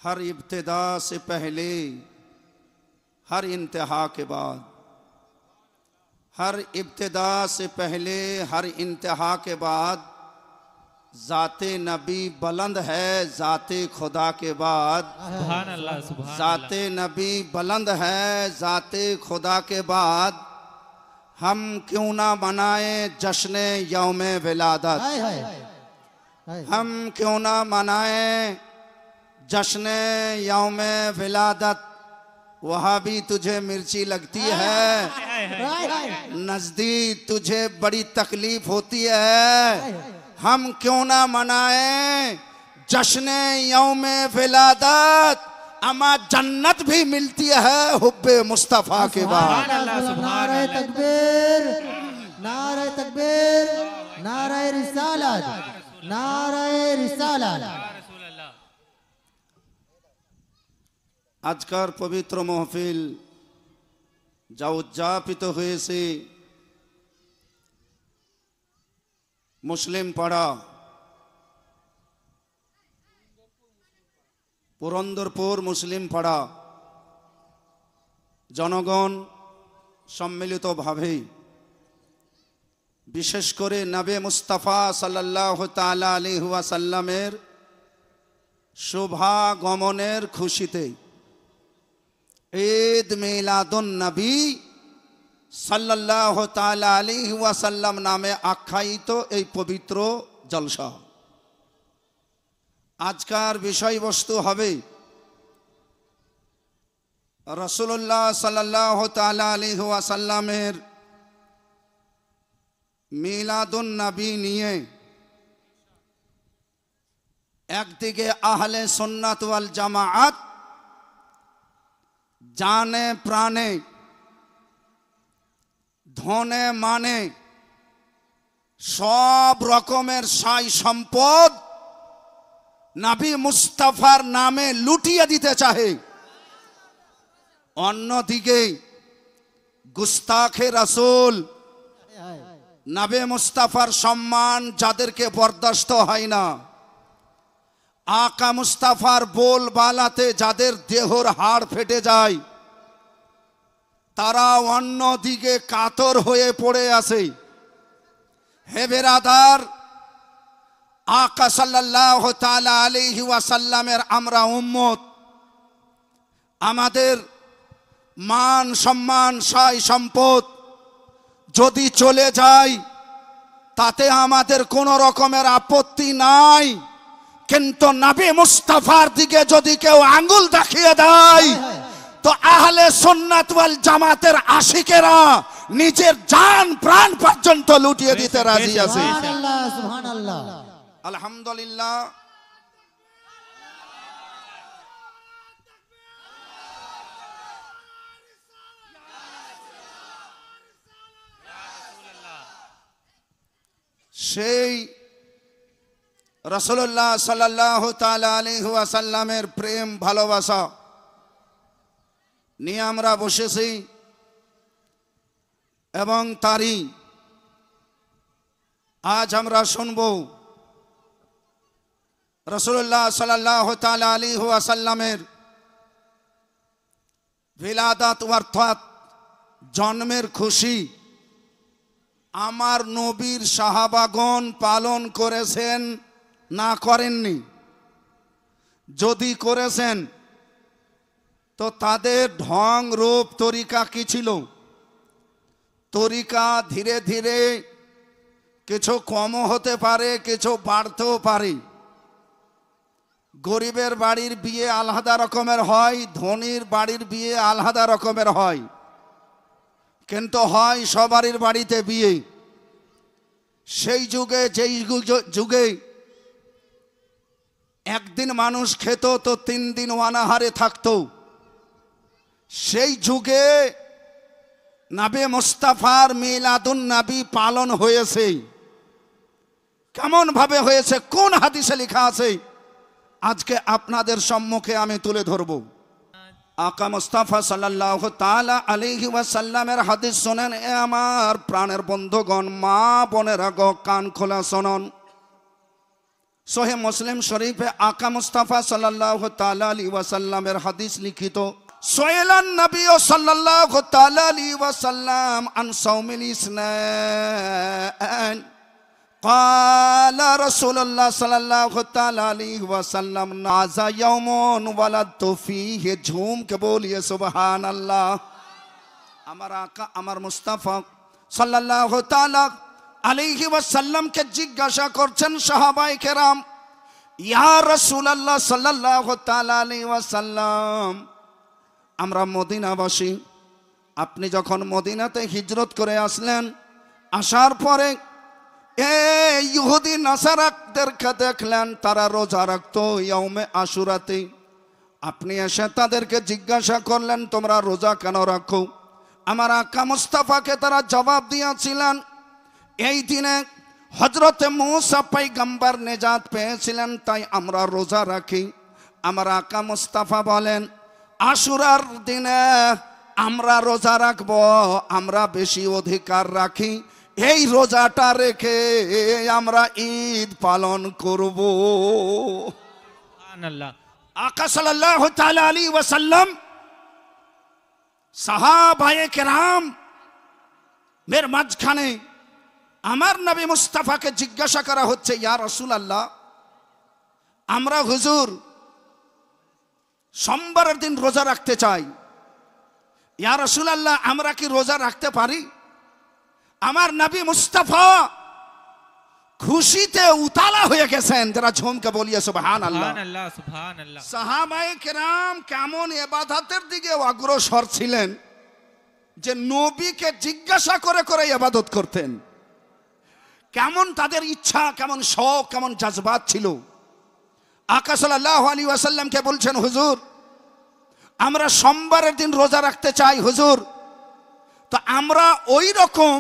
हर इब्तिदा से पहले, हर इंतहा के बाद, हर इब्तिदा से पहले, हर इंतहा के बाद ज़ाते नबी बुलंद है, ज़ाते खुदा के बाद। सुभान अल्लाह, सुभान अल्लाह। ज़ाते नबी बुलंद है, ज़ाते खुदा के बाद। हम क्यों ना मनाएं जश्न यौमे विलादत, हम क्यों ना मनाएं जश्न यौमे विलादत। वहाँ भी तुझे मिर्ची लगती है, नज़दीक तुझे बड़ी तकलीफ होती है। हम क्यों ना मनाएं जश्न यौमे विलादत। अमा जन्नत भी मिलती है हुब्बे मुस्तफ़ा के बाद। नारे तकबीर, नारे तकबीर, नारे रिसालत, नारे रिसालत। আজকার পবিত্র মহফিল যা উদযাপিত হয়েছে মুসলিম পাড়া পুরন্দরপুর মুসলিম পাড়া জনগণ সম্মিলিতভাবে বিশেষ করে নবী মুস্তাফা সাল্লাল্লাহু তাআলা আলাইহি ওয়াসাল্লামের শুভাগমনের খুশিতে ঈদ মিলাদুন নবী সাল্লাল্লাহু তাআলা আলাইহি ওয়াসাল্লাম নামে আখ্যায়িত এই পবিত্র জলসা। আজকার বিষয়বস্তু হবে রাসূলুল্লাহ সাল্লাল্লাহু তাআলা আলাইহি ওয়াসাল্লামের মিলাদুন নবী নিয়ে। একদিকে আহলে সুন্নাত ওয়াল জামাআত জানে প্রাণে ধনে মানে সব রকমের সাই সম্পদ নবী মুস্তাফার নামে লুটিয়ে দিতে চাহে, অন্যদিকে গুস্তাখে রাসূল নবী মুস্তাফার সম্মান যাদেরকে বরদাস্ত হয় না, আকা মুস্তাফার বোলবালাতে যাদের দেহর হাড় ফেটে যায়, তারা অন্যদিকে কাতর হয়ে পড়ে আছে। হে বেরাদার, আকা সাল্লাল্লাহু তাআলা আলাইহি ওয়াসাল্লামের আমরা উম্মত, আমাদের মান সম্মান সাই সম্পদ যদি চলে যায় তাতে আমাদের কোনো রকমের আপত্তি নাই, কিন্তু নবী মুস্তাফার দিকে যদি কেউ আঙ্গুল দেখিয়ে দেয় তো আহলে সুন্নাত ওয়াল জামাতের আশিকেরা নিজের জান প্রাণ পর্যন্ত লুটিয়ে দিতে রাজি আছে। সুবহানাল্লাহ, সুবহানাল্লাহ। আলহামদুলিল্লাহ। সেই রাসূলুল্লাহ সাল্লাল্লাহু তাআলা আলাইহি ওয়াসাল্লামের প্রেম ভালোবাসা নিয়ে আমরা বসেছি এবং তারই আজ আমরা শুনব রাসূলুল্লাহ সাল্লাল্লাহু তাআলা আলাইহি ওয়াসাল্লামের ভিলাদাত অর্থাৎ জন্মের খুশি আমার নবীর সাহাবাগণ পালন করেছেন না করেননি। যদি করেছেন তো তাদের ঢং রূপ তরিকা কি ছিল? তরিকা ধীরে ধীরে কিছু কমও হতে পারে, কিছু বাড়তেও পারে। গরিবের বাড়ির বিয়ে আলাদা রকমের হয়, ধনীর বাড়ির বিয়ে আলাদা রকমের হয়, কিন্তু হয় সবারই বাড়িতে বিয়ে। সেই যুগে, যেই যুগে একদিন মানুষ খেত তো 3 দিন অনাহারে থাকতো, সেই যুগে নবী মুস্তাফার মিলাদুন নবী পালন হয়েছে। কেমন ভাবে হয়েছে, কোন হাদিসে লেখা আছে, আজকে আপনাদের সম্মুখে আমি তুলে ধরব। আকা মুস্তাফা সাল্লাল্লাহু তাআলা আলাইহি ওয়াসাল্লামের হাদিস শুনেন। এ আমার প্রাণের বন্ধুগণ, মা বোনেরা গো, কান খোলা শুনুন। সোহে মুসলিম শরীফে আকা মুস্তাফা সাল্লাল্লাহু তাআলা আলাইহি ওয়াসাল্লামের হাদিস লিখিত সোয়েলান নবী সাল্লাল্লাহু তাআলা আলাইহি ওয়াসাল্লাম আন সাওমিল ইসনান قال رسول الله صلى الله تعالى عليه وسلم نازا يوم ولدت فيه झूम के बोलिए सुभान अल्लाह। আমার আকা আমার মুস্তাফা সাল্লাল্লাহু তাআলা আলাইহি ওয়াসাল্লাম কে জিজ্ঞাসা করছেন সাহাবায়ে কেরাম, ইয়া রাসূলুল্লাহ সাল্লাল্লাহু তাআলা আলাইহি ওয়াসাল্লাম, আমরা মদিনাবাসী, আপনি যখন মদিনাতে হিজরত করে আসলেন, আসার পরে এই ইহুদি নাসারাদেরকে দেখলেন তারা রোজা রাখতো ইয়াউমে আশুরাতে। আপনি এসে তাদেরকে জিজ্ঞাসা করলেন তোমরা রোজা কেন রাখো? আমার আকা মুস্তাফাকে তারা জবাব দিয়েছিলেন, এই দিনে হযরতে মূসা পয়গম্বর নেজাত পেয়েছিলেন, তাই আমরা রোজা রাখি। আমার আকা মুস্তাফা বলেন, আশুরার দিনে আমরা রোজা রাখবো, আমরা বেশি অধিকার রাখি, এই রোজাটা রেখে আমরা ঈদ পালন করব। সুবহানাল্লাহ। আকা সাল্লাল্লাহু তাআলা আলাইহি ওয়াসাল্লাম সাহাবায়ে কেরাম মের মাঝখানে আমার নবী মুস্তাফাকে জিজ্ঞাসা করা হচ্ছে, ইয়া রাসূলুল্লাহ, আমরা হুজুর সোমবারের দিন রোজা রাখতে চাই, ইয়া রাসূলুল্লাহ আমরা কি রোজা রাখতে পারি? আমার নবী মুস্তাফা খুশিতে উতালা হয়ে গেছেন, যারা ঝুমকে বলিয়ে সুবহানাল্লাহ। সুবহানাল্লাহ সুবহানাল্লাহ। সাহাবায়ে কেরাম কেমন ইবাদতের দিকে অগ্রসর ছিলেন যে নবীকে জিজ্ঞাসা করে করে ইবাদত করতেন। কেমন তাদের ইচ্ছা, কেমন শখ, কেমন জজবাত ছিল। আকা সাল্লাল্লাহু আলাইহি ওয়াসাল্লামকে বলছেন, হুজুর আমরা সোমবারের দিন রোজা রাখতে চাই হুজুর। তো আমরা ওই রকম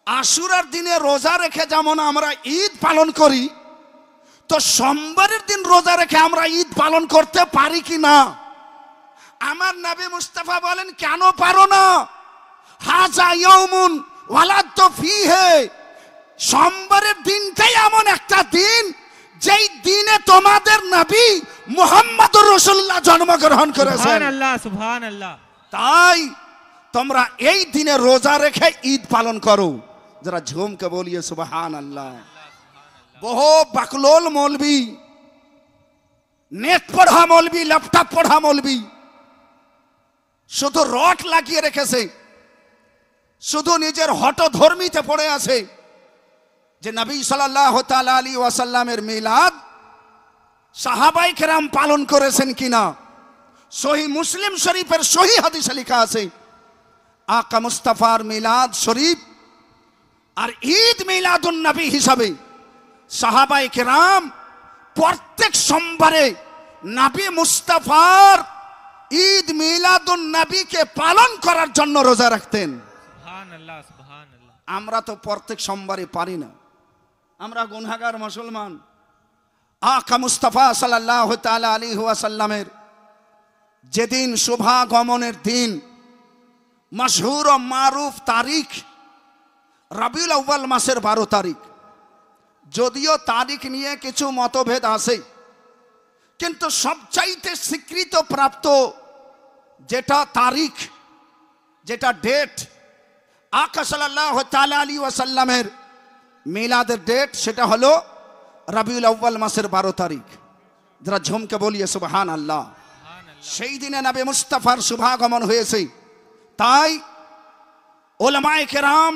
আশুরার দিনে রোজা রেখে যেমন আমরা ঈদ পালন করি, তো সোমবারের দিন রোজা রেখে আমরা ঈদ পালন করতে পারি কি না? আমার নবী মুস্তাফা বলেন, কেন পারো না? হাজা ইয়াউমুন ওয়ালাদতু ফীহি, সোমবারের দিনটাই এমন একটা দিন যেই দিনে তোমাদের নবী মুহাম্মদুর রাসূলুল্লাহ জন্মগ্রহণ করেছেন। সুবহানাল্লাহ সুবহানাল্লাহ। তাই তোমরা এই দিনে রোজা রেখে ঈদ পালন করো। যারা ঝুমকে বলিয়ে সুবহানাল্লাহ। বহু বাকলোল মৌলবি, নেট পড়া মৌলবি, ল্যাপটপ পড়া মৌলবি শুধু রট লাগিয়ে রেখেছে, শুধু নিজের হঠধর্মীতে পড়ে আছে যে নবী সাল্লাল্লাহু তাআলা আলাইহি ওয়াসাল্লামের মিলাদ সাহাবায়ে কেরাম পালন করেছেন কিনা। সহিহ মুসলিম শরীফের সহিহ হাদিসে লেখা আছে, আকা মুস্তাফার মিলাদ শরীফ আর ঈদ মিলাদুন নবী হিসাবে সাহাবায়ে কেরাম প্রত্যেক সোমবারে নবী মুস্তাফার ঈদ মিলাদুন নবীকে পালন করার জন্য রোজা রাখতেন। সুবহানাল্লাহ সুবহানাল্লাহ। আমরা তো প্রত্যেক সোমবারে পারি না, আমরা গুনাহগার মুসলমান। আকা মুস্তাফা সাল্লাল্লাহু তাআলা আলাইহি ওয়াসাল্লামের যেদিন শুভাগমনের দিন, মশহুর ও মারুফ তারিখ রবিউল আউয়াল মাসের 12 তারিখ। যদিও তারিখ নিয়ে কিছু মতভেদ আছে, কিন্তু সবচাইতে স্বীকৃত প্রাপ্ত যেটা তারিখ, যেটা ডেট আকা সাল্লাল্লাহু তাআলা আলাইহি ওয়াসাল্লামের মিলাদের ডেট, সেটা হলো রবিউল আউয়াল মাসের 12 তারিখ। যারা ঝুমকে বলিয়ে সুবহানাল্লাহ। সেই দিনে নবী মুস্তাফার শুভাগমন হয়েছে। তাই উলামায়ে কেরাম,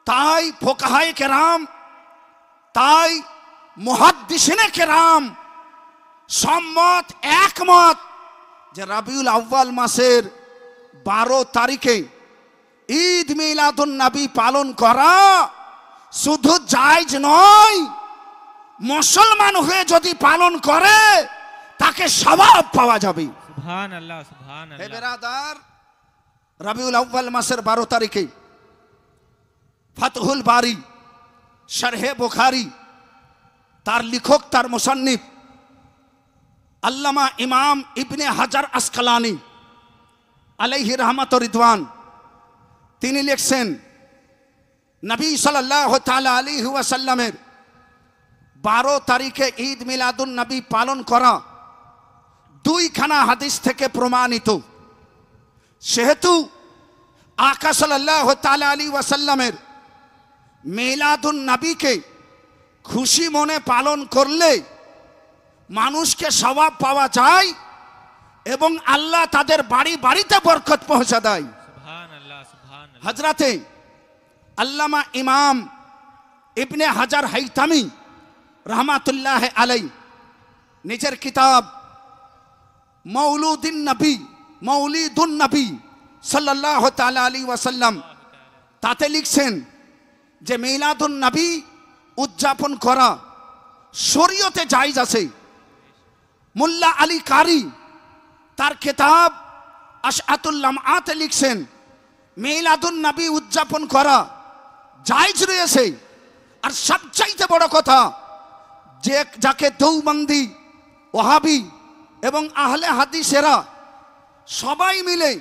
তাই ফুকাহায়ে কেরাম, তাই মুহাদ্দিসিনে কেরাম সম্মত একমত যে রবিউল আউয়াল মাসের 12 তারিখে ঈদ মিলাদুন নবী পালন করা শুধু জায়েজ নয়, মুসলমান হয়ে যদি পালন করে তাকে সওয়াব পাওয়া যাবে। সুবহানাল্লাহ হে সুবহানাল্লাহ। বেরাদার, রবিউল আউয়াল মাসের 12 তারিখে ফাতহুল বারি শরহে বুখারী, তার লেখক, তার মুসান্নিফ আল্লামা ইমাম ইবনে হাজার আসকালানি আলাইহি রহমত ও রিদওয়ান, তিনি লিখছেন নবী সাল্লাল্লাহু তাআলা আলাইহি ওয়াসাল্লামের 12 তারিখে ঈদ মিলাদুন নবী পালন করা দুইখানা হাদিস থেকে প্রমাণিত। সেহেতু আকা সাল্লাল্লাহু তাআলা আলাইহি ওয়াসাল্লামের মিলাদুন নবীকে খুশি মনে পালন করলে মানুষকে সওয়াব পাওয়া যায় এবং আল্লাহ তাদের বাড়ি বাড়িতে বরকত পৌঁছে দেয়। सुभान अल्लाह सुभान अल्लाह হযরতে আল্লামা ইমাম ইবনে হাজার হাইতামি রহমাতুল্লাহ আলাইহি নিজের কিতাব মৌলিদুন নবী সাল্লাল্লাহু তাআলা আলাইহি ওয়াসাল্লাম তাতে লিখছেন যে মিলাদুন নবী উদযাপন করা শরীয়তে জায়েজ আছে। মোল্লা আলী কারি তার কিতাব আশআতুল লামআতে লিখছেন মিলাদুন নবী উদযাপন করা জায়েজ রয়েছে। আর সবচাইতে বড় কথা, যে যাকে দেওবন্দি, ওয়াহাবি এবং আহলে হাদিসেরা সবাই মিলে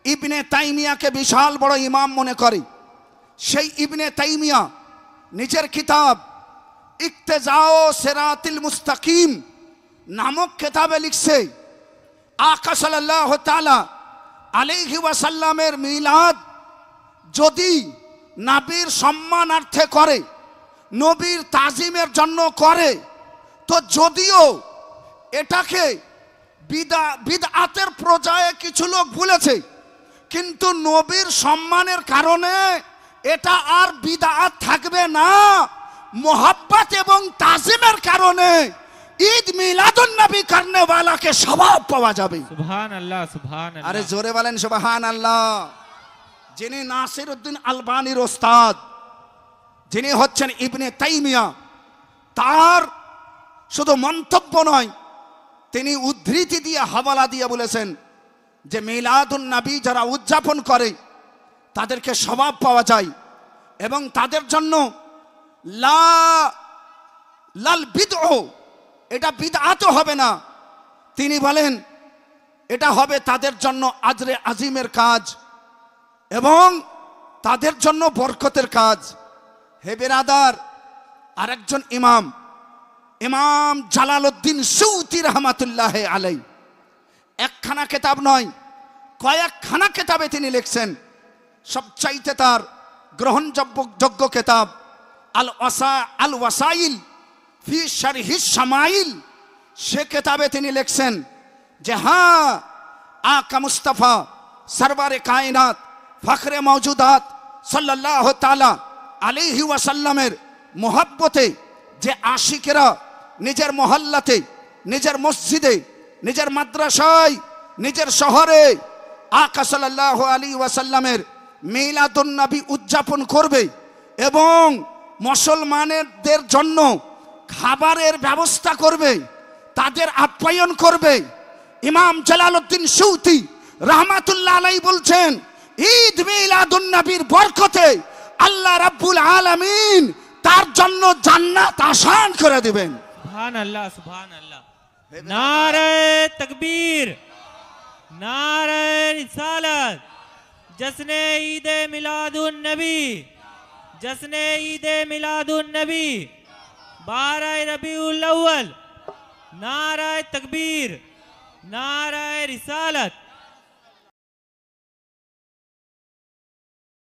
ইবনে তাইমিয়াকে বিশাল বড় ইমাম মনে করে, সেই ইবনে তাইমিয়া নিজের কিতাব ইক্তেজাও সিরাতিল মুস্তাকিম নামক কিতাবে লিখছে আকা সাল্লাল্লাহু তাআলা আলাইহি ওয়াসাল্লামের মিলাদ যদি নবীর সম্মানার্থে করে, নবীর তাজিমের জন্য করে, তো যদিও এটাকে বিদআতের পর্যায়ে কিছু লোক বলেছে, কিন্তু নবীর সম্মানের কারণে এটা আর বিদআত থাকবে না। মোহাব্বত এবং তাজিমের কারণে ঈদ মিলাদুন নবী করনে ওয়ালাকে সওয়াব পাওয়া যাবে। सुभान अल्लाह सुभान আরে अल्लाह জোরে বলেন সুবহানাল্লাহ। যিনি নাসিরউদ্দিন আলবানীর ওস্তাদ, যিনি হচ্ছেন ইবনে তাইমিয়া, তার শুধু মন্তব্য নয়, তিনি উদ্ধৃতি দিয়ে হাওয়ালা দিয়ে বলেছেন যে মিলাদুন নবী যারা উদযাপন করে তাদেরকে সওয়াব পাওয়া যায় এবং তাদের জন্য লাল বিদআ, এটা বিদআতও হবে না। তিনি বলেন এটা হবে তাদের জন্য আজরে আজিমের কাজ এবং তাদের জন্য বরকতের কাজ। হে বেরাদার, আরেকজন ইমাম জালালউদ্দিন সূতি রহমাতুল্লাহ আলাইহি একখানা কিতাব নয়, কয়েকখানা কিতাবে তিনি লিখছেন। সবচাইতে তার গ্রহণযোগ্য কিতাব আল ওয়াসাইল ফি শারহিস শামাইল, সে কিতাবে তিনি লিখছেন যে হ্যাঁ, আকা মুস্তাফা সরওয়ারে কায়নাত ফখরে মওজুদাত সাল্লাল্লাহু তাআলা আলাইহি ওয়াসাল্লামের মোহাব্বতে যে আশিকেরা নিজের মহল্লাতে, নিজের মসজিদে, নিজের মাদ্রাসায়, নিজের শহরে আকা সাল্লাল্লাহু আলাইহি ওয়াসাল্লামের মিলাদুন নবী উদযাপন করবে এবং মুসলমানদের জন্য খাবারের ব্যবস্থা করবে, তাদের আপ্যায়ন করবে। ইমাম জালালউদ্দিন সূতি রহমাতুল্লাহ আলাইহি বলছেন ঈদ মিলাদুন নবীর বরকতে আল্লাহ রাব্বুল আলামিন তার জন্য জান্নাত আসান করে দিবেন। सुभान अल्लाह सुभान अल्लाह। नारे तकबीर, नारे रिसालत, जश्ने ईद मिलादुन नबी, जश्ने ईद मिलादुन नबी 12 रबीउल अव्वल। नारे तकबीर, नारे रिसालत।